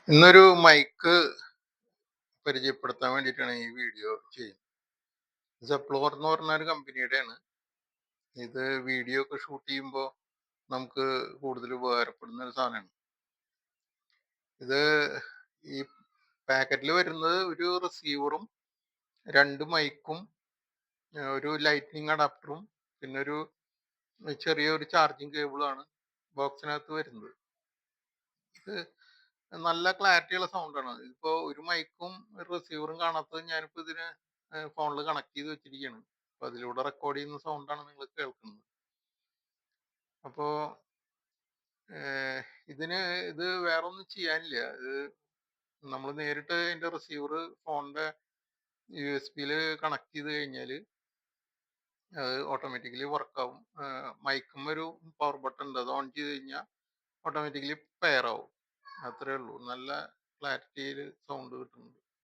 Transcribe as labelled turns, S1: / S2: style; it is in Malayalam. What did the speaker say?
S1: ഇന്നൊരു മൈക്ക് പരിചയപ്പെടുത്താൻ വേണ്ടിയിട്ടാണ് ഈ വീഡിയോ ചെയ്യുന്നത്. സെപ്ലോർ എന്ന് പറഞ്ഞ ഒരു കമ്പനിയുടെയാണ്. ഇത് വീഡിയോ ഒക്കെ ഷൂട്ട് ചെയ്യുമ്പോൾ നമുക്ക് കൂടുതൽ ഉപകാരപ്പെടുന്ന ഒരു സാധനമാണ്. ഇത് ഈ പാക്കറ്റിൽ വരുന്നത് ഒരു റിസീവറും രണ്ട് മൈക്കും ഒരു ലൈറ്റ്നിങ് അഡാപ്റ്ററും പിന്നെ ഒരു ചെറിയൊരു ചാർജിങ് കേബിളാണ് ബോക്സിനകത്ത് വരുന്നത്. ഇത് നല്ല ക്ലാരിറ്റിയുള്ള സൗണ്ടാണ്. ഇതിപ്പോ ഒരു മൈക്കും ഒരു റിസീവറും കാണാത്തത് ഞാനിപ്പോ ഇതിന് ഫോണിൽ കണക്ട് ചെയ്ത് വെച്ചിരിക്കുകയാണ്. അപ്പൊ അതിലൂടെ റെക്കോർഡ് ചെയ്യുന്ന സൗണ്ടാണ് നിങ്ങൾ കേൾക്കുന്നത്. അപ്പോ ഏഹ്, ഇതിന് ഇത് വേറൊന്നും ചെയ്യാനില്ല. ഇത് നമ്മൾ നേരിട്ട് അതിന്റെ റിസീവർ ഫോണിന്റെ USB-യിൽ കണക്ട് ചെയ്ത് കഴിഞ്ഞാൽ അത് ഓട്ടോമാറ്റിക്കലി വർക്കാവും. മൈക്കും ഒരു പവർ ബട്ടൺ ഉണ്ട്, അത് ഓൺ ചെയ്ത് കഴിഞ്ഞാൽ ഓട്ടോമാറ്റിക്കലി പെയർ ആവും. അത്രേ ഉള്ളൂ. നല്ല ക്ലാരിറ്റിയിൽ സൗണ്ട് കിട്ടുന്നുണ്ട്.